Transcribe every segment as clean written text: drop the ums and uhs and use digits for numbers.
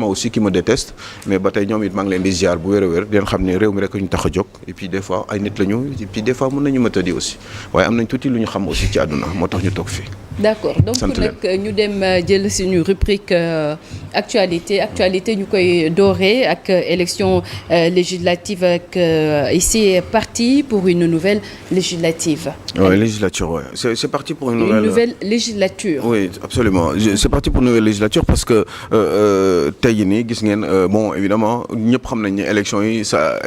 moi aussi qui me déteste mais ba tey ñoom it maa ngi leen di ziar bu wér a wér di leen xam ne réew mi rek ñu tax a jóg et puis des fois ay nit la ñu et puis des fois mën nañu ma tëddi aussi waaye am nañ tuuti lu ñu xam aussi ci àdduna moo tax ñu toog fii. d'accord donc nag ñu dem jël suñu rubrique actualité ñu koy dooree ak élection législative ak ici parti pour une nouvelle législative. Oui, législature, oui. C'est parti pour une nouvelle législature. Oui, absolument. C'est parti pour une nouvelle législature parce que tey jii nii gis ngeen bon évidemment ñëpp xam nañ ne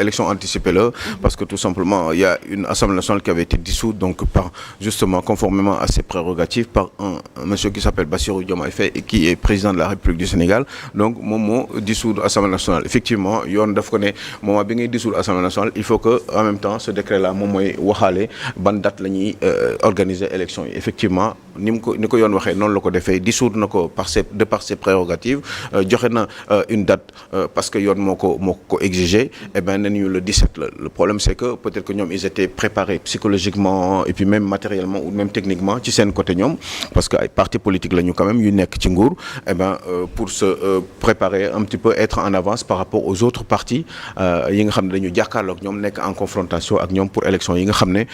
élection anticipée la parce que tout simplement il y a une assemblée nationale qui avait été dissoute donc par justement conformément à ses prérogatives par un monsieur qui s'appelle Bassirou Diomaye Faye et qui est président de la République du Sénégal donc moom moo dissoudre assemblée nationale effectivement yoon daf ko ne moment bi ngay dissoudre assemblée nationale il faut que en même temps ce décret là moom mooy waxaale ban date la ñuy organiser élection yi effectivement ni ko yoon waxee noonu la ko defee dissoudre na ko de par ses prérogatives joxe na une date parce que yoon moo ko exigé et ben nañu le 17 la le problème c'est que peut-être que ñoom ils étaient préparés psychologiquement et puis même matériellement ou même techniquement ci seen côté ñoom parce que ay partis politiques la ñu quand même yu nekk ci nguur et ben pour se préparer un petit peu être en avance par rapport aux autres partis yi nga xam ne dañu jàkkaarloog ñoom nekk en confrontation ak ñoom pour élection yi nga xam ne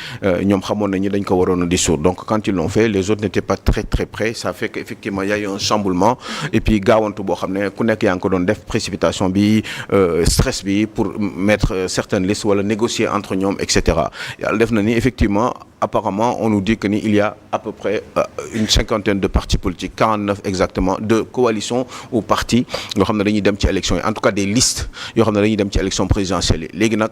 ñoom xamoon nañu dañ ko waroon a dissoudre donc quand ils l'ont fait les autres n'étaient pas très très près ça fait que effectivement il y a eu un chamboulement et puis gaawantu boo xam ne ku nekk yaa ngi ko doon def précipitation bi stress bi pour mettre certaines listes wala négocier entre ñoom et cetera yàlla def na ni effectivement apparemment on nous dit que ni il y a à peu près une cinquantaine de partis politiques 49 exactement de coalitions ou partis yoo xam ne dañuy dem ci élection yi en tout cas des listes yoo xam ne dañuy dem ci élection présidentielle yi léegi nag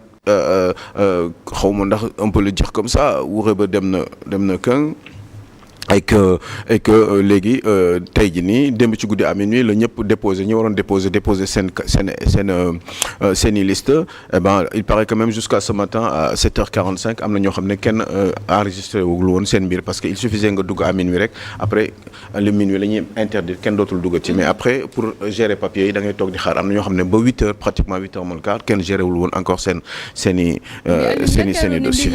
xaw ma ndax on peut le dire comme ça wure ba dem na kën et que léegi tey jii nii démb ci guddi à minuit la ñëpp déposé ñi waroon déposer seeni liste et ben il paraît que même jusqu'à ce matin à 7h45 am na ñoo xam ne kenn enregistré wugul woon seen mbir parce que il suffisait nga dugg à minuit rek après le minuit la ñuy interdire kenn dootul dugg ci mais après pour gérer papier yi da ngay toog di xaar am na ñoo xam ne ba 8h pratiquement 8h moins le quart kenn géré wul woon encore seeni dossier.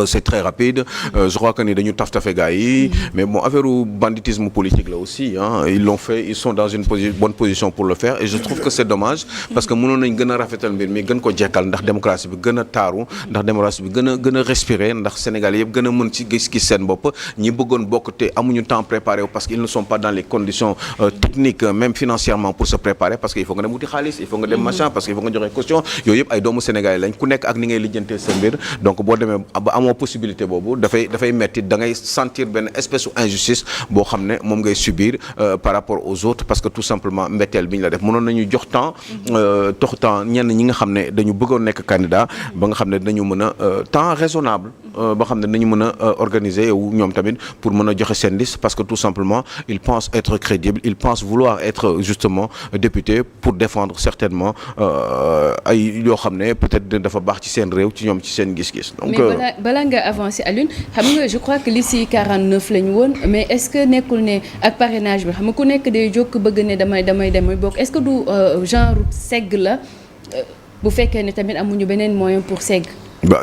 C'est très rapide je crois que ni dañu taf-tafe gars yi mais bon affaire banditisme politique là aussi ils l'ont fait ils sont dans une bonne position pour le faire et je trouve que c'est dommage parce que mënoon nañ gën a rafetal mbir mi gën ko jekkal ndax démocratie bi gën a taaru ndax démocratie bi gën a respirer ndax Sénégal yëpp gën a mën ci gis seen bopp ñi bëggoon bokk te amuñu temps préparé parce qu'ils ne sont pas dans les conditions techniques même financièrement pour se préparer parce que il faut nga dem wuti xaalis il faut nga dem machin parce que il faut nga joxe caution yooyu yëpp ay doomu Sénégal lañ ku nekk ak ni ngay lijjantee sa mbir donc boo demee amoo possibilité boobu dafay metti da ngay sentir benn espèce de injustice boo xam ne moom ngay subir par rapport aux autres parce que tout simplement mbetteel bi ñu la def mënoon nañu jox temps ñenn ñi nga xam ne dañu bëggoon nekk candidat ba nga xam ne dañu mën a temps raisonnable ba xam ne dañu mën a organiser wu ñoom tamit pour mën a joxe seen liste parce que tout simplement ils pensent être crédibles ils pensent vouloir être justement député pour défendre certainement ay yoo xam ne peut-être dafa baax ci seen réew ci ñoom ci seen gis-gis donc balaa nga avancé Alioune xam nga je crois que liste yi 49 lañu woon mais est-ce que nekkul ne ak parrainage bi xam nga ku nekk day jóg bëgg ne damay bokk est-ce que du genre segg la bu fekkee ne tamit amuñu beneen moyen pour segg.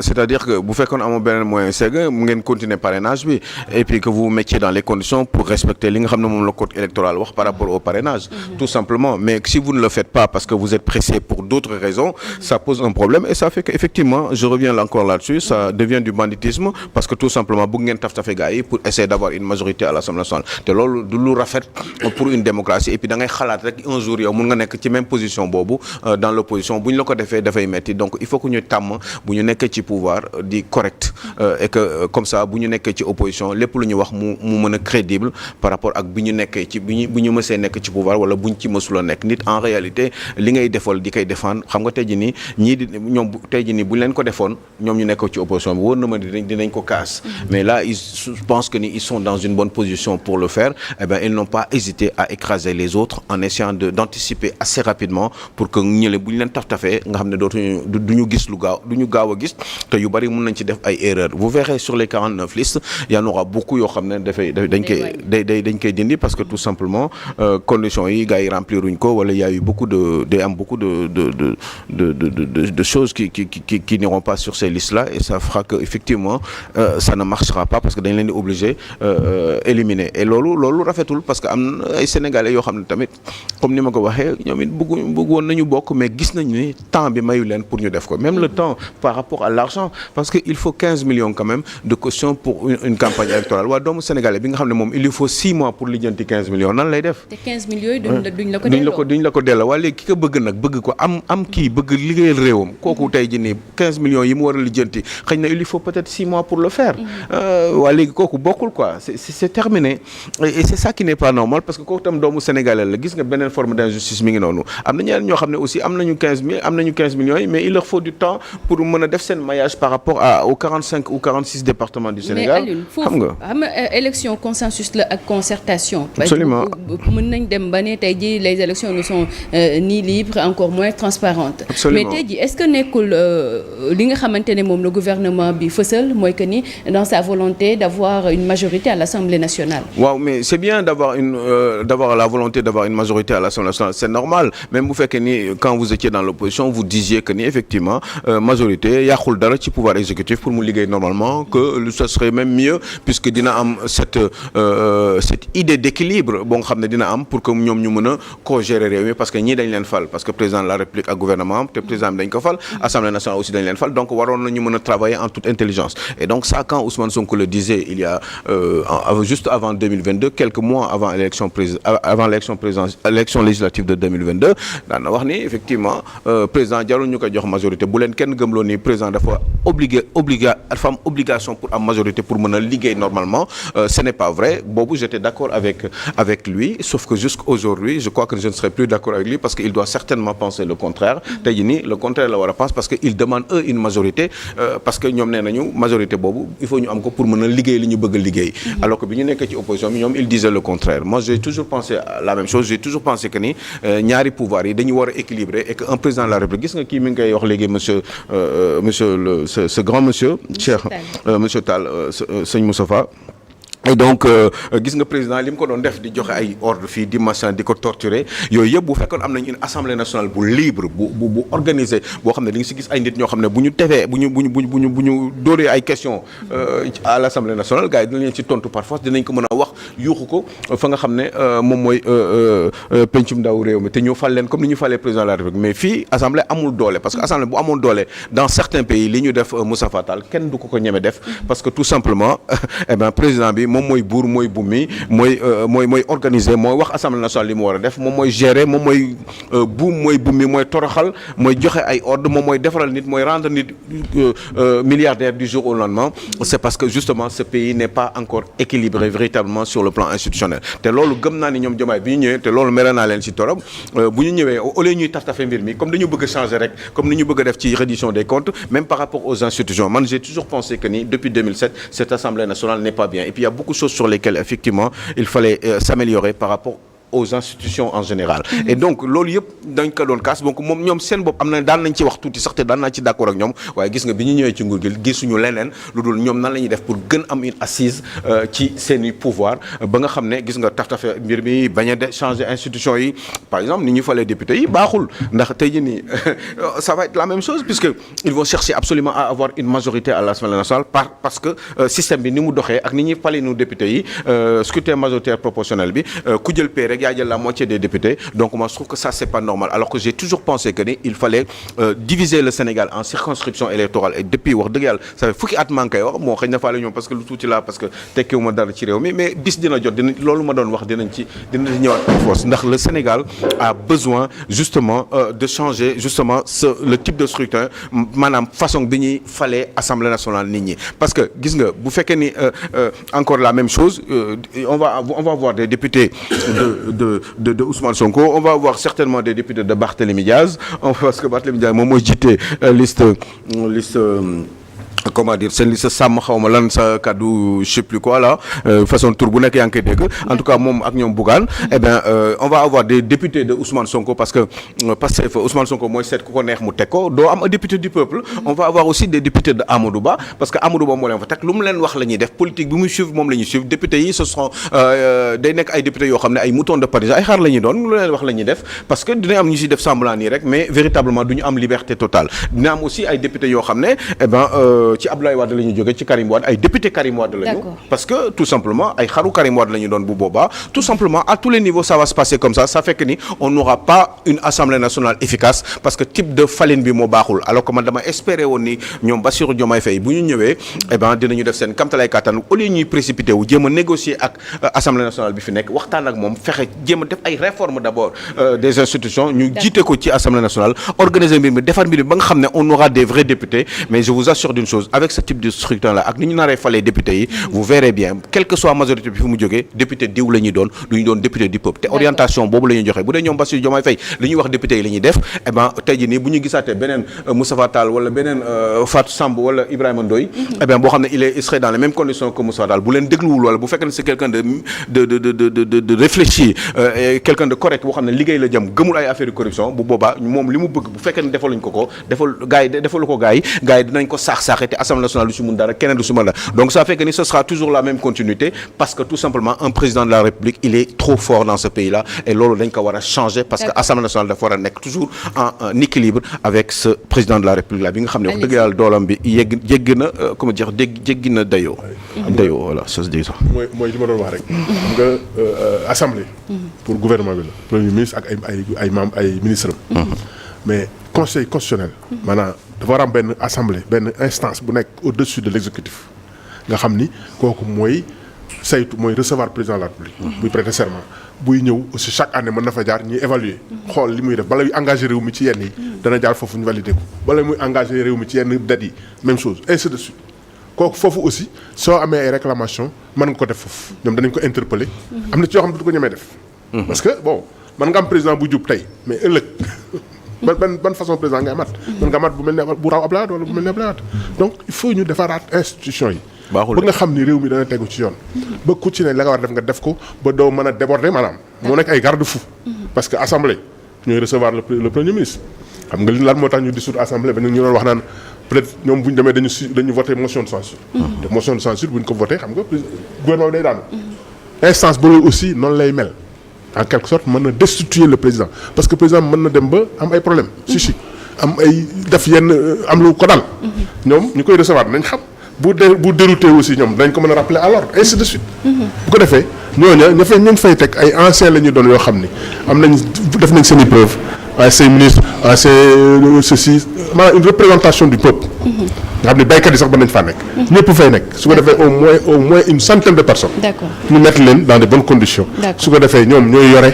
C'est-à-dire que bu fekkoon amoo beneen moyen segg mu ngeen continuer parrainage bi et puis que vous vous mettiez dans les conditions pour respecter li nga xam ne moom la code électoral wax par rapport au parrainage tout simplement mais si vous ne le faites pas parce que vous êtes pressé pour d'autres raisons ça pose un problème et ça fait que effectivement je reviens encore là-dessus ça devient du banditisme parce que tout simplement bëgg ngeen taf-tafe gars yi pour essayer d'avoir une majorité à l'Assemblée nationale te loolu du lu rafet pour une démocratie et puis da ngay xalaat rek un jour yow mun nga nekk ci même position boobu dans l'opposition bu ñu la ko defee dafay metti donc il faut que ñu tàmm bu ñu nekk ci pouvoir di correct et que comme ça bu ñu nekkee ci opposition lépp lu ñu wax mu mën a crédible par rapport ak bi ñu nekkee ci bu ñu mësee nekk ci pouvoir wala buñ ci mësula nekk nit en réalité li ngay defal di koy défendre xam nga tey jii nii ñii di ñoom tey jii nii bu leen ko defoon ñoom ñu nekk ci opposition bi wóor na ma dinañ ko kaas mais là je pense que ni ils sont dans une bonne position pour le faire eh bien ils n'ont pas hésité à écraser les autres en essayant d'anticiper assez rapidement pour que ñële bu ñu leen taf-tafee nga xam ne duñu gis lu gaaw a gis te yu bari mën nañ ci def ay erreurs vous verrez sur les 49 listes il y en aura beaucoup yoo xam ne dañ koy dindi parce que tout simplement conditions yi gars yi rempliruñ ko wala il y a eu beaucoup de choses qui n'iront pas sur ces listes là et ça fera que effectivement ça ne marchera pas parce que dañ leen di obligé éliminer et loolu rafetul parce que am na ay sénégalais yoo xam ne tamit comme ni ma ko waxee ñoom it bëggoon nañu bokk mais gis nañu ni temps bi mayu leen pour ñu def ko même le temps par rapport à l'argent parce que il faut 15 millions quand même de caution pour une campagne électorale waa doomu sénégalais bi nga xam ne moom il lui faut 6 mois pour lijjanti 15 millions nan lay def. te 15 millions yi duñ la ko delloo waa léegi ki ko bëgg nag bëgg ko am kii bëgg liggéeyal réewam kooku tey jii nii 15 millions yi mu war a lijjanti xëy na il lui faut peut-être 6 mois pour le faire. waa léegi kooku bokkul quoi c'est terminé et c'est ça qui n'est pas normal parce que kooku tam doomu sénégalais la gis nga beneen forme d'injustice mi ngi noonu am na ñeneen ñoo xam ne aussi am nañu 15 millions yi mais il leur faut du temps pour mën a def seen maillage par rapport aux 45 ou 46 départements du Sénégal. mais Alioune foofu xam nga élection consensus la ak concertation. absolument mën nañ dem ba ne tey jii les élections ne sont ni libres encore moins transparentes. absolument mais tey jii est-ce que nekkul li nga xamante ne moom le gouvernement bi fësal mooy que ni dans sa volonté d'avoir une majorité à l'Assemblée nationale. waaw mais c'est bien d'avoir la volonté d'avoir une majorité à l'Assemblée nationale c'est normal même bu fekkee ni quand vous étiez dans l'opposition vous disiez que ni effectivement majorité yàqul dara ci pouvoir exécutif pour mu liggéey normalement que ça serait même mieux puisque dina am cette idée d'équilibre boo nga xam ne dina am pour que ñoom ñu mën a co-gérer réew mi parce que ñii dañ leen fal parce que président de la République ak gouvernement te président bi dañ ko fal Assemblée nationale aussi dañ leen fal donc waroon nañu mën a travailler en toute intelligence et donc ça quand Ousmane Sonko le disait il y a juste avant 2022 quelques mois avant l'élection législative de 2022 daan na wax ni effectivement président jarul ñu koy jox majorité bu leen kenn gëmloo ni président dafa dafa am obligation pour am majorité pour mën a liggéey normalement ce n'est pas vrai boobu j'étais d'accord avec lui sauf que jusqu'aujourd'hui je crois que je ne serai plus d'accord avec lui parce que il doit certainement penser le contraire tey jii nii le contraire la war a penser parce que il demande eux une majorité parce que ñoom nee nañu majorité boobu il faut ñu am ko pour mën a liggéey li ñu bëgg a liggéey alors que bi ñu nekk ci opposition bi ñoom il disait le contraire moi j'ai toujours pensé la même chose j'ai toujours pensé que ni ñaari pouvoir yi dañu war a équilibrer et que un président de la République gis nga kii mi ngi koy wax léegi ce grand monsieur Cheikh monsieur Tall sëñ Moustapha et donc gis nga président li mu ko doon def di joxe ay ordre fii di machin di ko torturer yooyu yëpp bu fekkoon am nañ une assemblée nationale bu libre bu organisée boo xam ne di nga si gis ay nit ñoo xam ne bu ñu tefee bu ñu dóoree ay questions à l'assemblée nationale gars yi dinañ leen ci tontu par force dinañ ko mën a wax yuuxu ko fa nga xam ne moom mooy pencum ndaw réew mi te ñu fal leen comme ni ñu falee président de la République mais fii assemblée amul doole parce que assemblée bu amoon doole dans certains pays li ñu def Moustapha Tall kenn du ko ñeme def parce que tout simplement président bi moom mooy buur mooy bumi mooy organiser mooy wax assemblée nationale li mu war a def moom mooy gérer moom mooy buum mooy bumi mooy toroxal mooy joxe ay ordre moom mooy defaral nit mooy rendre nit milliardaire du jour au lendemain c'est parce que justement ce pays n'est pas encore équilibré véritablement sur le plan institutionnel te loolu gëm naa ni ñoom Diomaye bi ñu ñëwee te loolu mere naa leen ci torop bu ñu ñëwee au lieu ñuy taftafe mbir mi comme dañu bëgg a changer rek comme ni ñu bëgg a def ci reddition des comptes même par rapport aux institutions man j'ai toujours pensé que ni depuis 2007 cette assemblée nationale n'est pas bien et puis il y a beaucoup de choses sur lesquelles effectivement il fallait s'améliorer par rapport aux institutions en général et donc loolu yëpp dañ ko doon kaas donc moom ñoom seen bopp am na daan nañ ci wax tuuti sax te daan naa ci d'accord ak ñoom waaye gis nga bi ñu ñëwee ci nguur gi gisuñu leneen lu dul ñoom nan la ñuy def pour gën am une assise ci seeni pouvoir ba nga xam ne gis nga tafe mbir mi bañ a changer institution yi par exemple ni ñu falee député yi baaxul ndax tey jii nii ça va être la même chose puisque ils vont chercher absolument à avoir une majorité à l'Assemblée nationale parce que système bi ni mu doxee ak ni ñuy falee nu député yi scrutin majoritaire proportionnel bi ku jël paie rek yaa jël la moitié des députés donc moi je trouve que ça c'est pas normal alors que j'ai toujours pensé que ni il fallait diviser le Sénégal en circonscriptions électorales et depuis wax dëgg yàlla ça fait fukki at maa ngi koy wax moo xëy na faale ñoom parce que lu tuuti la parce que tekkiwuma dara ci réew mi mais bis dina jot dina loolu ma doon wax dina ci ñëwaat en force ndax le Sénégal a besoin justement de changer justement le type de scrutin maanaam façon bi ñuy falee Assemblée nationale nit ñi parce que gis nga bu fekkee ni encore la même chose on va voir des députés de Ousmane Sonko on va avoir certainement des députés de Barthélémy Diaz parce que Barthélémy Diaz moom mooy jiite liste comment dire seen li sa sàmm xaw ma lan sa kaddu je sais plus quoi là façon tour bu nekk yaa ngi koy dégg en tout cas moom ak ñoom Bougane eh bien on va avoir des députés de Ousmane Sonko parce que Ousmane Sonko mooy seet ku ko neex mu teg ko doo am un député du peuple on va avoir aussi des députés de Amadou Ba parce que Amadou Ba moo leen fa teg lu mu leen wax la ñuy def politique bi muy suivre moom la ñuy suivre députés yi ce seront day nekk ay députés yoo xam ne ay moutons de Paris ay xaar la ñuy doon lu leen wax la ñuy def parce que dina am ñu si def semblant nii rek mais véritablement du ñu am liberté totale dina am aussi ay députés yoo xam ne eh ben ci Abdoulaye Wade la ñu jógee ci Karim Wade ay député Karim Wade la ñu parce que tout simplement ay xaru Karim Wade la ñu doon bu boobaa tout simplement à tous les niveaux ça va se passer comme ça fait que ni on n'aura pas une assemblée nationale efficace parce que type de faline bi moo baaxul alors que man dama espérer woon ni ñoom Bassirou Diomaye Faye bu ñu ñëwee eh ben dinañu def seen kamtalay kattan au lieu ñuy précipité wu jéem a négocier ak assemblée nationale bi fi nekk waxtaan ak moom fexe jéem a def ay réformes d'abord des institutions ñu jiite ko ci assemblée nationale organiser mbir mi defar mbir mi ba nga xam ne on aura des vrais députés mais je vous assure d'une chose avec ce type de structure là ak ni ñu naree falee députés yi vous verrez bien quelle que soit majorité bi fi mu jógee député diw la ñuy doon du ñu doon député du peuple te orientation boobu la ñuy joxe bu dee ñoom Bassirou Diomaye Faye li ñuy wax député yi la ñuy def eh ben tey jii nii bu ñu gisaatee beneen Moustapha Tall wala beneen Fatou Samb wala Ibrahima Ndoye eh bien boo xam ne il serait dans les mêmes conditions que Moustapha Tall bu leen dégluwul wala bu fekkee ne c'est quelqu'un de réfléchi quelqu'un de correct boo xam ne liggéey la jëm gëmul ay affaires de corruption bu boobaa moom li mu bëgg bu fekkee ne defaluñ ko defalu ko gars yi dinañ ko saax-saaxee te assemblée nationale du si mun dara keneen du si mën dara donc ça fait que ni ce sera toujours la même continuité parce que tout simplement un président de la République il est trop fort dans ce pays là et loolu dañ ko war a changer parce que assemblée nationale dafa war a nekk toujours en équilibre avec ce président de la République là bi nga xam ne wax dëgg yàlla doolam bi jéggi na comment dire jéggi na dayoo voilà ça se dit ça mooy li ma doon wax rek xam nga assemblée pour gouvernement bi la premier ministre ak ay membres ay ministres mais conseil constitutionnel maanaam dafa war am benn assemblée benn instance bu nekk au-dessus de l'exécutif nga xam ni kooku mooy saytu mooy recevoir président de la République buy prêter serment buy ñëw aussi chaque année mën na fa jaar ñuy évaluer xool li muy def bala muy engagé réew mi ci yenn yi dana jaar foofu ñu valider ko bala muy engagé réew mi ci yenn dates yi même chose ainsi de suite kooku foofu aussi soo amee ay réclamations mën nga ko def foofu ñoom danañ ko interpeller am na ci yoo xam ne du ko ñemee def parce que bon mën nga am président bu jub tey mais ëllëg ban façon président nga amaat mën nga amaat bu mel ne bu raw Abdoulaye Wade wala bu mel ne Abdoulaye Wade donc il faut ñu defaraat institution yi ba nga xam ni réew mi dana tegu ci yoon ba ku ci ne la nga war a def nga def ko ba doo mën a déborder maanaam moo nekk ay garde-fou parce que assemblée ñooy recevoir le premier ministre xam nga li lan moo tax ñu dissoudre assemblée ba ñu doon wax naan peut-être ñoom bu ñu demee dañu voté motion de censure te motion de censure bu ñu ko voté xam nga gouvernement bi day daanu instance boobu aussi noonu lay mel en quelque sorte mën na destituer le président parce que président mën na dem ba am ay problème psychique am ay def yenn am lu ko dal ñoom ñu koy recevoir nañ xam bu dérouté aussi ñoom dañ ko mën a rappeler à l'ordre ainsi de suite bu ko defee ñañ fay teg ay anciens la ñu doon yoo xam ni am nañ def nañ seen i preuve waaye say ministre waaye say ceci maanaam une représentation du peuple nga xam ne baykat yi sax ba nañ faa nekk ñëpp fay nekk su ko defee au moins une centaine de personnes ñu mettre leen dans de bonnes conditions su ko defee ñoom ñooy yore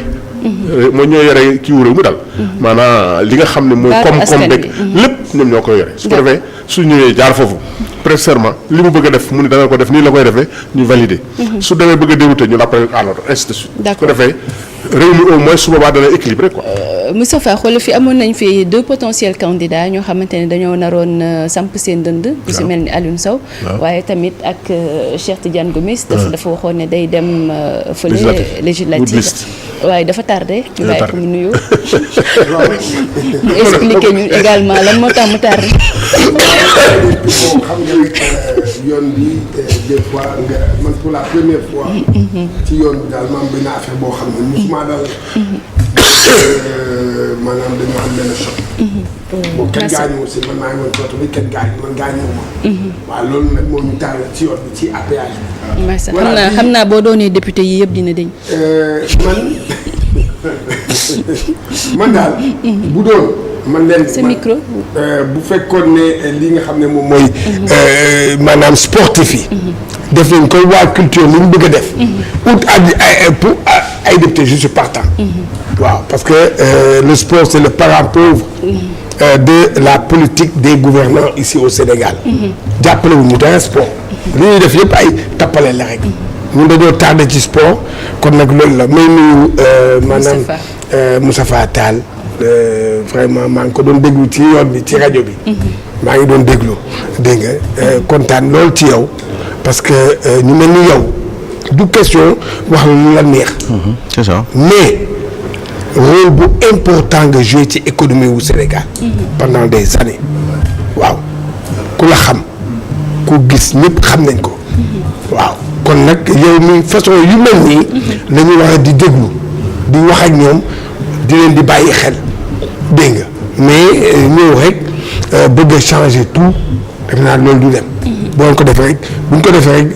ñooy yore kii wu réew mi daal maanaam li nga xam ne mooy koom-koom beeg lépp ñoom ñoo koy yore su ko defee su ñëwee jaar foofu prêter serment li mu bëgg a def mu ni dana ko def nii la koy defee ñu valider su demee bëgg a dérouter ñu rappelé à l'ordre ainsi de suite su ko defee réew mi au moins su boobaa dana équilibré quoi. Moustapha xoolal fi amoon nañ fi 2 potentiels candidats ñoo xamante ne dañoo naroon samp seen dënd. ku si mel ni Alioune Sow. waaye tamit ak Cheikh Tidiane Gomis. dafa waxoon ne day dem fële législative waaye dafa tardé. ñu bàyyi ko mu nuyoo. mu expliqué ñu également lan moo tax mu tardé. xam nga rek yoon bi des fois nga man pour la première fois. ci yoon bi daal ma am benn affaire boo xam ne musuma dal. maanaam dañoo am benn choc. bon kenn gaañu aussi man maa ngi woon cooto bi kenn gaañu man gaañu ma. waaw loolu nag moo ñu taal ci yoon bi ci APH bi. merci xam naa boo doonee député yi yëpp dina deñ. man daal. bu doon. man leen sa micro. bu fekkoon ne li nga xam ne moom mooy. maanaam sportif yi. def nañ koy waa culture li ñu bëgg a def. ut pour ay député je suis partant. waaw parce que le sport c'est le parent pauvre. de la politique des gouvernants ici au Sénégal. jàppale wu ñu dara sport. li ñuy def yëpp ay tappale la rek. ñun dañoo tardé ci sport kon nag loolu la may nuyu maanaam Moustapha Tall vraiment maa ngi ko doon déglu ci yoon bi ci rajo bi maa ngi doon déglu dégg nga kontaan lool ci yow parce que ñu mel ni yow du question wax lu la neex c'est ça mais rôle bu important nga joué ci économie wu Sénégal pendant des années waaw ku la xam ku gis ñëpp xam nañ ko waaw kon nag yow mi façon yu mel nii la ñu war a di déglu di wax ak ñoom di leen di bàyyi xel dégg nga mais ñëw rek bëgg a changer tout def naa loolu du dem boo ko defee rek bu ñu ko defee rek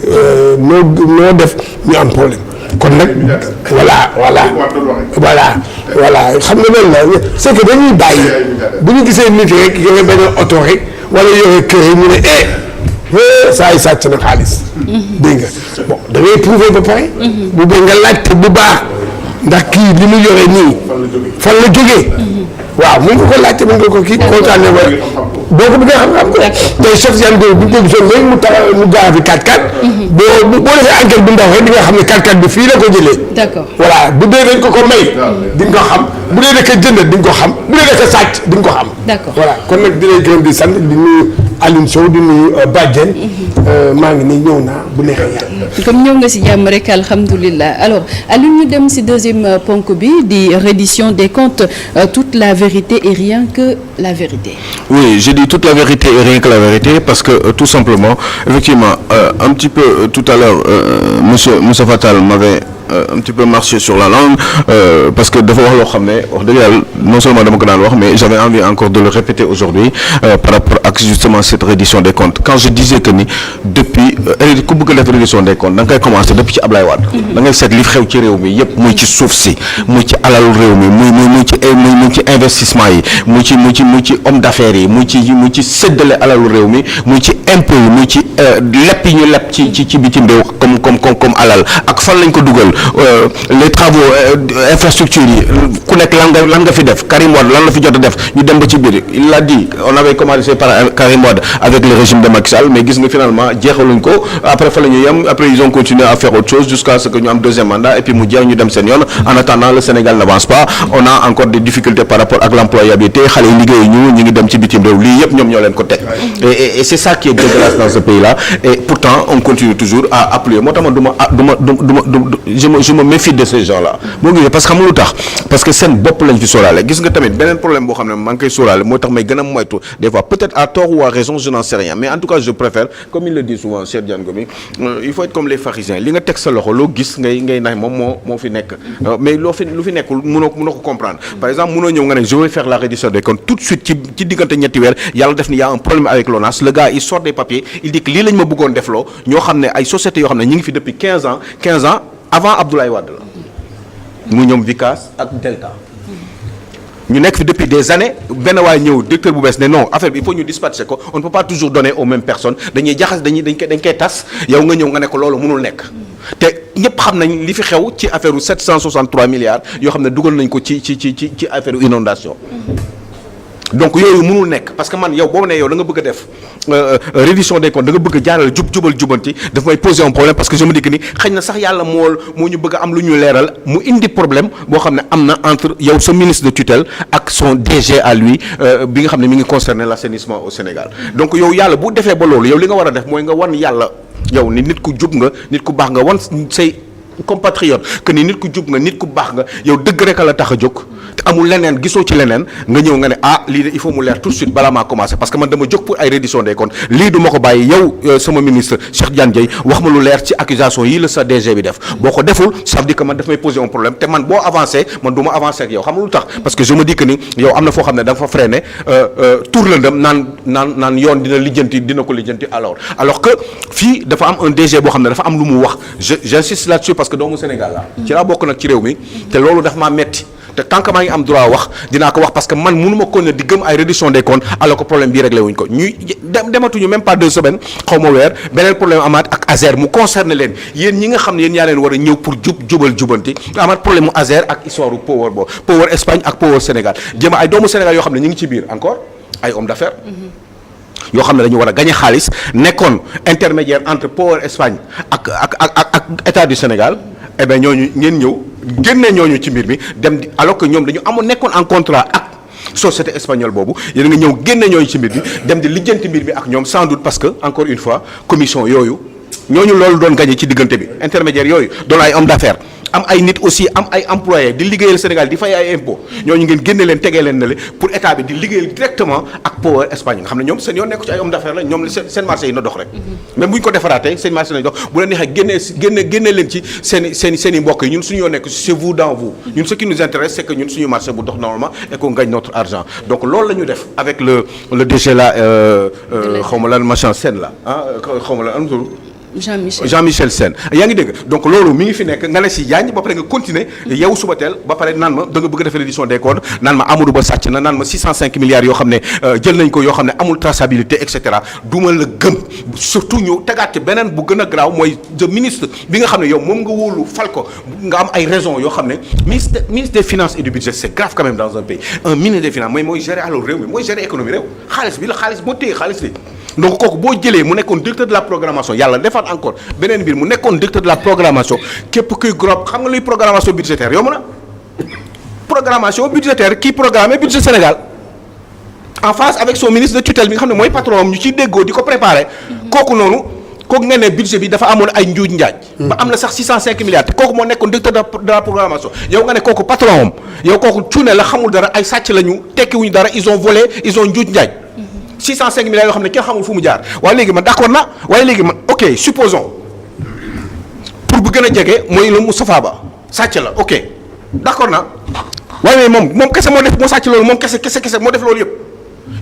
noo def ñu am problème kon nag voilà xam nga loolu la c'est que dañuy bàyyi bu ñu gisee nit rek yore benn oto rek wala yore kër yi ñu ne saa yi sàcc na xaalis dégg nga bon da ngay prouver ba pare bu dee nga laajte bu baax ndax kii li mu yore nii fan la jógee waaw mun nga ko laajte mun nga ko kii kontaanee ba boo ko bëggee xam-xam ko tey chef gendarmerie bu ñu ko gisoon léegi mu taxaw mu gaar fi 4x4 boo defee enquête bu ndaw rek di nga xam ne 4x4 bi fii la ko jëlee d'accord voilà bu dee dañ ko may di nga ko xam bu dee daka jënd di nga ko xam bu dee daka sàcc di nga ko xam d'accord voilà kon nag di lay gërëm di sant di nuyu Alioune Sow di nuyu Badiane maa ngi nii ñëw naa bu neexee yàlla comme ñëw nga si jàmm rek alhamdulilah alors Alioune ñu dem si deuxième ponk bi di reddition des comptes toute la vérité et rien que la vérité. Oui, j'ai dit toute la vérité et rien que la vérité parce que tout simplement effectivement un petit peu tout à l'heure monsieur Moussa Fatal m'avait un petit peu marché sur la langue parce que dafa wax loo xam ne wax dëgg yàlla non seulement dama ko daan wax mais j'avais envie encore de le répéter aujourd'hui par rapport ak justement cette reddition des comptes quand je disais que ni depuis ku bëgg a def reddition des comptes da nga koy commencer depuis ci Ablaye Wade da ngay seet li xew ci réew mi yépp muy ci suuf si muy ci alalu réew mi muy ci investissement yi muy ci homme d'affaires yi muy ci séddale alalu réew mi muy ci impôt yi muy ci lepp yi ñu lepp ci bitim réew comme alal ak fan lañ ko dugal les travaux infrastructures yi ku nekk lan nga fi def Karim Wade lan la fi jot a def ñu dem ba ci biir il l'a dit on avait commencé par Karim Wade avec le régime de Macky Sall mais gis nga finalement jeexaluñ ko après fa la ñu yem après ils ont continué à faire autre chose jusqu'à ce que ñu am deuxième mandat et puis mu jeex ñu dem seen yoon en attendant le Sénégal n'avance pas on a encore des difficultés par rapport ak l'employabilité xale yi liggéey ñu ngi dem ci bitim réew lii yëpp ñoom ñoo leen ko teg et c'est ça qui est dégueulasse dans ce pays là et pourtant on continue toujours à appuyer moo tax man je me méfie de ces gens là moo gisee parce que xam nga lu tax parce que seen bopp lañ fi sóoraale gis nga tamit beneen problème boo xam ne maa ngi koy sóoraale moo tax may gën a moytu des fois peut-être à tort ou à raison je n'en sais rien mais en tout cas je préfère comme il le dit souvent Cheikh Diane Gomi il faut être comme les pharisiens li nga teg sa loxo loo gis ngay nax moom moo fi nekk mais lu fi nekkul mënoo ko comprendre par exemple mënoo ñëw nga ne je vais faire la reddition des comptes tout de suite ci diggante ñetti weer yàlla def ni y a un problème avec l'ONAS le gars il sort des papiers il dit que lii lañ ma bëggoon defloo ñoo xam ne ay sociétés yoo xam ne ñi ngi fi depuis 15 ans avant Abdoulaye Wade la mu ñoom Vicas ak Delta ñu nekk fi depuis des années benn waay ñëw directeur bu bees ne non affaire bi il faut ñu dispatcher ko on ne peut pas toujours donner aux mêmes personnes dañuy jaxas dañ koy tas yow nga ñëw nga ne ko loolu mënul nekk te ñëpp xam nañ li fi xew ci affaire u 763 milliards yoo xam ne dugal nañ ko ci affaire inondation donc yooyu mënul nekk parce que man yow boo ne yow da nga bëgg a def reddition des comptes da nga bëgg a jaarale jubanti daf may poser un problème parce que je me dis que ni xëy na sax yàlla moo ñu bëgg a am lu ñu leeral mu indi problème boo xam ne am na entre yow sa ministre de tutelle ak son DG à lui bi nga xam ne mi ngi concerner l'assainissement au Sénégal donc yow yàlla bu defee ba loolu yow li nga war a def mooy nga wan yàlla yow ni nit ku jub nga nit ku baax nga wan say compatriote que ni nit ku jub nga nit ku baax nga yow dëgg rek a la tax a jóg te amul leneen gisoo ci leneen nga ñëw nga ne lii de il faut mu leer tout de suite balaa maa commencer parce que man dama jóg pour ay reddition des comptes lii du ma ko bàyyi yow sama ministre Cheikh Diane Dieye wax ma lu leer ci accusation yi la sa DG bi def boo ko deful ça veut dire que man daf may poser un problème te man boo avancé man du ma avancer ak yow xam nga lu tax parce que je me dis que ni yow am na foo xam ne da nga fa freiné tour la dem naan yoon dina ko lijjanti alors que fii dafa am un DG boo xam ne dafa am lu mu wax j'insiste là-dessus parce que doomu Sénégal la ci laa bokk nag ci réew mi te loolu daf maa metti te tant que maa ngi am droit wax dinaa ko wax parce que man mënuma ko ne di gëm ay reddition des comptes alors que problème bii réglé wuñ ko ñuy dematuñu même pas 2 semaines xaw ma weer beneen problème amaat ak Azer mu concerne leen yéen ñi nga xam ne yéen yaa leen war a ñëw pour jubanti amaat problème mu Azer ak histoire u Power Espagne ak Power Sénégal jëm ay doomu Sénégal yoo xam ne ñu ngi ci biir encore ay hommes d'affaires yoo xam ne dañu war a gagner xaalis nekkoon intermédiaire entre Power Espagne ak état du Sénégal eh bien ñooñu ngeen ñëw génne ñooñu ci mbir mi dem di alors que ñoom dañu amoon nekkoon en contrat ak société espagnole boobu yéen nga ñëw génne ñooñu ci mbir mi dem di lijjanti mbir mi ak ñoom sans doute parce que encore une fois commission yooyu ñooñu loolu doon gagné ci diggante bi intermédiaire yooyu doon ay homme d'affaires am ay nit aussi am ay employés di liggéeyal Sénégal di fay ay impôts ñooñu ngeen génne leen tegee leen na le pour état bi di liggéeyal directement ak Power Espagne nga xam ne ñoom seen yoon nekku ci ay homme d'affaires la ñoom seen marché yi na dox rek même bu ñu ko defaraatee seen marché nañ dox bu leen neexee génne leen ci seen i mbokk yi ñun suñu yoon nekk c'est vous dans vous ñun ce qui nous intéresse c'est que ñun suñu marché bu dox normalement et qu'on gagne notre argent donc loolu la ñu def avec le DG là xaw ma lan machin Sène là ah xaw ma lan am Jean-Michel Sène yaa ngi dégg donc loolu mi ngi fi nekk nga ne si yaañ ba pare nga continuer yow suba teel ba pare naan ma da nga bëgg a def reddition des comptes naan ma Amadou Ba sàcc na naan ma 605 milliards yoo xam ne jël nañ ko yoo xam ne amul traçabilité et cetera duma la gëm surtout ñu tegaat beneen bu gën a garaaw mooy de ministre bi nga xam ne yow moom nga wóolu fal ko nga am ay raisons yoo xam ne ministre des finances et du budget c'est grave quand même dans un pays un ministre des finances mooy gérer alors réew mi mooy gérer économie réew xaalis bi la xaalis moo téye xaalis bi donc kooku boo jëlee mu nekkoon directeur de la programmation yàlla defaat encore beneen mbir mu nekkoon directeur de la programmation képp kuy grob xam nga luy programmation budgétaire yomb na programmation budgétaire kii programme budget Sénégal en face avec son ministre de tutelle bi nga xam ne mooy patron am ñu ciy déggoo di ko préparer kooku noonu kooku nga ne budget bi dafa amoon ay njuuj njaaj ba am na sax 605 milliards te kooku moo nekkoon directeur de la programmation yow nga ne kooku patron am yow kooku cuune la xamul dara ay sàcc la ñu tekkiwuñu dara ils ont volé ils ont njuuj njaaj 605 milliards yoo xam ne kenn xamul fu mu jaar waaye léegi man d'accord na waaye léegi man ok supposons pour bu gën a jege mooy le Moustapha Ba sàcc la ok d'accord na waaye moom kese moo def moo sàcc loolu moom kese moo def loolu yëpp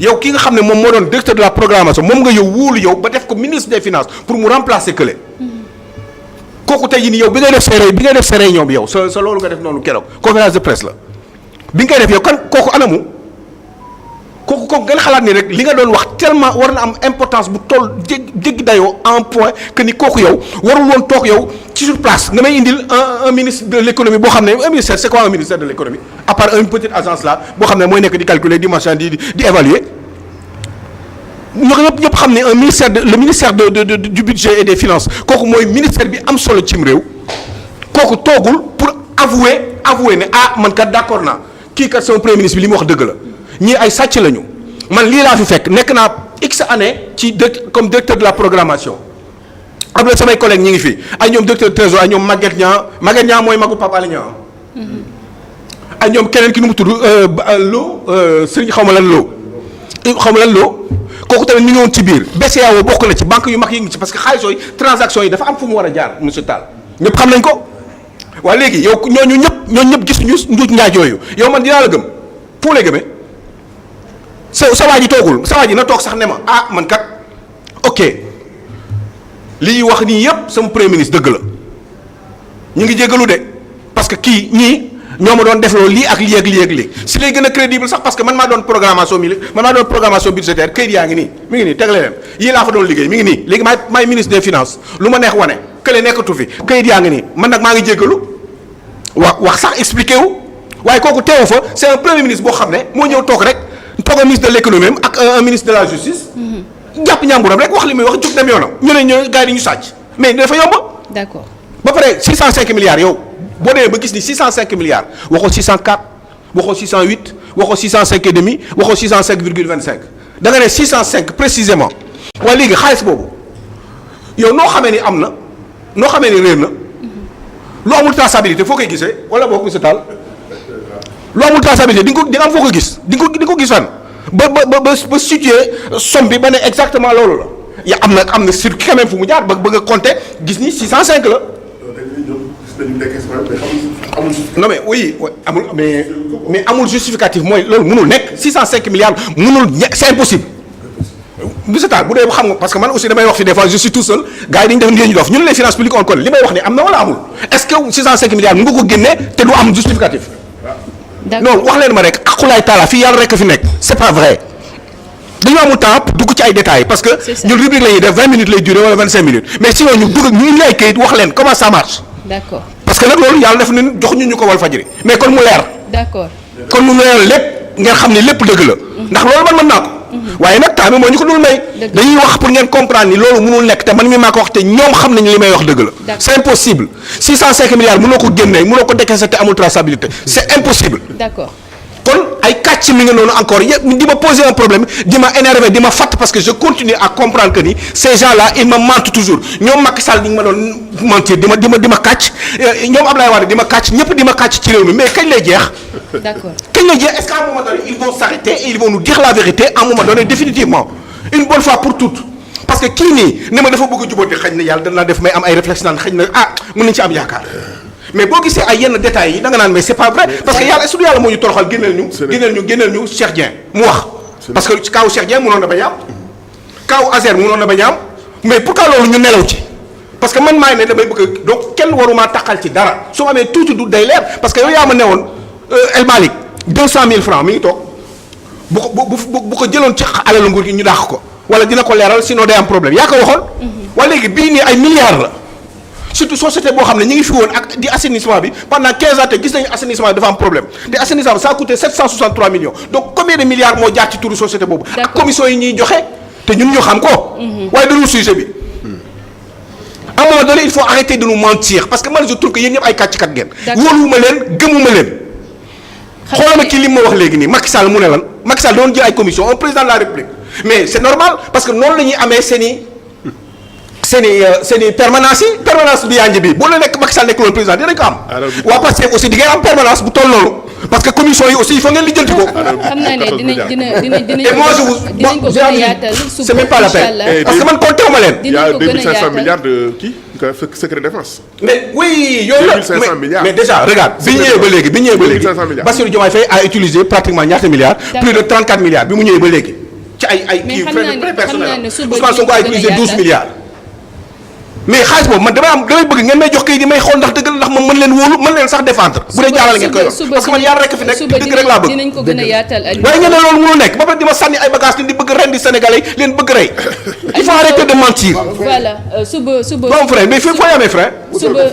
yow ki nga xam ne moom moo doon directeur de la programmation moom nga yow wóolu yow ba def ko ministre des finances pour mu remplacer kële kooku tey jii nii yow bi ngay def sa réunion bi yow sa loolu nga def noonu keroog conférence de presse la bi nga koy def yow kan kooku anamu. kooku ngeen xalaat ni rek li nga doon wax tellement war na am importance bu toll jéggi dayoo en point que ni kooku yow warul woon toog yow ci sur place nga may indil un ministre de l'économie boo xam ne un ministère c'est quoi un ministère de l'économie à part une petite agence là boo xam ne mooy nekk di calculer di machin di évaluer ñëpp xam ne un ministère le ministère du budget et des finances kooku mooy ministère bi am solo cim réew kooku toogul pour avouer ne ah man kat d'accord naa kii kat sama premier ministre bi li mu wax dëgg la. ñii ay sàcc lañu man lii laa fi fekk nekk naa x année ci comme directeur de la programmation am na samay collègues ñi ngi fi ay ñoom directeur de trésor ay ñoom Maguette Niang mooy magu Pape Alé Niang ay ñoom keneen ki nu mu tudd Lo Serigne xaw ma lan Lo kooku tamit mi ngi woon ci biir BCEAO bokk na ci banque yu mag yi ngi ci parce que xaalis yooyu transaction yi dafa am fu mu war a jaar monsieur Tall ñëpp xam nañ ko waaye léegi yow ñooñu ñëpp gis ñu njuuj njaaj yooyu yow man dinaa la gëm fu lay gëmee sa waa ji toogul sa waa ji na toog sax ne ma ah man kat ok lii wax nii yëpp sama premier ministre dëgg la ñu ngi jégalu de parce que kii ñii ñoo ma doon def loolu lii ak lii si lay gën a crédible sax parce que man maa doon programmation budgétaire këyit yaa ngi nii mi ngi nii tegle leen yii laa fa doon liggéey mi ngi nii léegi maay ministre des finances lu ma neex wane kële nekkatu fi këyit yaa ngi nii man nag maa ngi jégalu wax sax expliqué wu waaye kooku teewu fa c'est un premier ministre boo xam ne moo ñëw toog rek. toog a ministre de l'économie ak un ministre de la justice. jàpp ñàmburam rek wax li muy wax jóg dem yoonam ñu ne ñoo gars yi ñu sàcc mais dafa yomb. d'accord ba pare 605 milliards yow boo demee ba gis ni 605 milliards waxoo 604 waxoo 608 waxoo 605 et demi waxoo 605,25 da nga ne 605 précisément. waaye léegi xaalis boobu yow noo xamee ni am na noo xamee ni réer na lu amul traçabilité foo koy gisee wala boog monsieur Tall. lu amul traçabilité di nga am foo ko gis di nga ko gis fan ba situer somme bi ba ne exactement loolu la ya am na sur quand même fu mu jaar ba nga compter gis ni 605 la. non mais oui amul mais amul justificatif mooy loolu mënul nekk 605 milliards mënul c'est impossible. monsieur Tall bu dee xam nga parce que man aussi damay wax fi des fois je suis tout seul gars yi dañu def ngeen ñu dof ñun les finances publiques on connaît li may wax ni am na wala amul est-ce que 605 milliards mën nga ko génne te du am justificatif. non wax leen ma rek aqulaay taala fii yàlla rek fi nekk c'est pas vrai dañoo amul temps dugg ci ay détails parce que ñun rubrique la ñuy def 20 minutes lay durer wala 25 minutes mais sinon ñu dugg ñu indi ay kayit wax leen comment ça marche. d'accord parce que nag loolu yàlla def nañu jox ñu ko Walfadjri mais kon mu leer. d'accord kon mu leer lépp ngeen xam ne lépp dëgg la. ndax loolu man mën naa ko. waaye nag temps bi moo ñu ko dul may. dañuy wax pour ngeen comprendre ni loolu mënul nekk te man mii maa ko wax te ñoom xam nañu li may wax dëgg la. c'est impossible 605 milliards mënoo ko génnee mënoo ko décaisser te amul traçabilité c'est impossible. d'accord. kon ay kàcc mi nga noonu encore yëpp di ma poser un problème di ma énerver di ma fatt parce que je continue à comprendre que ni ces gens-là ils me mentent toujours ñoom Macky Sall ñu ngi ma doon mentir di ma kàcc ñoom Abdoulaye Wade di ma kàcc ñëpp di ma kàcc ci réew mi mais kañ lay jeex. d'accord kañ lay jeex est-ce qu'à un moment donné ils vont s'arrêter et ils vont nous dire la vérité à un moment donné définitivement une bonne fois pour toutes parce que kii nii ne ma dafa bëgg a jubóote xëy na yàlla dana def may am ay réflexe naan xëy na mën nañu ci am yaakaar. mais boo gisee ay yenn détails yi da nga naan mais c'est pas vrai parce que yàlla est-ce que yàlla moo ñu toroxal génneel ñu Cheikh Dieng mu wax parce que kaw Cheikh Dieng mënoon na bañ a am kaw Azer mënoon na bañ a am mais pourquoi loolu ñu nelaw ci parce que man maa ne damay bëgg donc kenn waruma taxal ci dara su ma amee tuuti du day leer parce que yow yaa ma newoon El Malick 200 000 francs mi ngi toog bu ko jëloon ci alalu nguur gi ñu dàq ko wala dina ko leeral sinon day am problème yaa ko waxoon wala léegi bii nii ay milliards la surtout société boo xam ne ñu ngi fi woon ak di assainissement bi pendant 15 ans te gis nañu assainissement bi dafa am problème te assainissement bi ça a coûté 763 millions donc combien de milliards moo jaar ci turu société boobu. ak commission yi ñuy joxe te ñun ñu xam ko. waaye dañu sujet bi. à un moment donné il faut arrêter de nous mentir parce que man je trouve que yéen ñëpp ay kàcckat ngeen. wóoluwuma leen gëmuma leen. xoolal ma kii li ma wax léegi nii Macky Sall mu ne lan Macky Sall doon jël ay commission un président de la République mais c'est normal parce que noonu la ñuy amee seeni permanence bi yaa ngi bi boo la nekk Macky Sall nekk loolu président dinañ ko am. waa Pastef aussi di ngeen am permanence bu toll loolu parce que commission yi aussi il faut ngeen lijjanti ko. xam naa ne dinañ ko gën a yaatal suba c'est même pas la peine parce que man compté wu ma leen. dinañ ko gën a yaatal il y a 2500 milliards de kii secret défense. mais oui yow la 2500 milliards mais déjà regarde bi ñu ñëwee ba léegi Bassirou Diomaye Faye a utilisé pratiquement ñaata milliards. plus de 34 milliards bi mu ñëwee ba léegi. ci ay kii frais personnels Ousmane Sonko a utilisé 12 milliards. mais xaalis boobu man damay bëgg ngeen may jox kayit yi may xool ndax dëgg la ndax ma mën leen wóolu mën leen sax défendre bu dee jaalal ngeen koy wax parce que man yaar rekk fi nekk dëgg rek laa bëgg dinañ ko gën a yaatal waaye ngeen ne loolu mënul nekk ba pare di ma sànni ay bagages leen di bëgg rendi Sénégalais yi leen bëgg rey il faut arrêter de mentir voilà suba bon frère mais fii foo yamee frère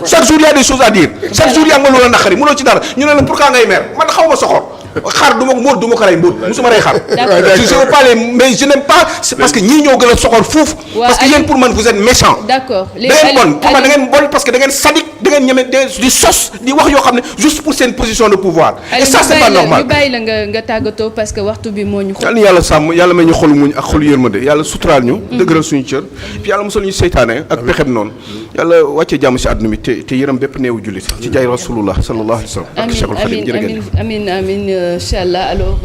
chaque jour il y a des choses à dire chaque jour yaa nga loola naqari mënoo ci dara ñu ne la pourquoi ngay mer man xaw ma soxor xar du ma mbóot du ma ko rey mbóot musuma rey xar je veux pas les mais je n'aime pas parce que ñii ñoo gën a soxor fuuf parce que yéen pour man vous êtes méchant d'accord da ngeen bon pour man da ngeen bon parce que da ngeen sadique da ngeen ñeme di sos di wax yoo xam ne juste pour seen position de pouvoir et ça c'est pas normal ñu bàyyi la nga tàggatoo parce que waxtu bi moo ñu yàlla na yàlla sàmm yàlla may ñu xolu muñ ak xolu yërmande yàlla suturaal ñu dëgëral suñu cër puis yàlla musal ñu seytaane ak pexem noonu yàlla wàcce jàmm si àdduna bi te yërëm bépp néewu jullit ci jaay rasulullah sallallahu alayhi wa sallam amiin amiin amiin inchallah alors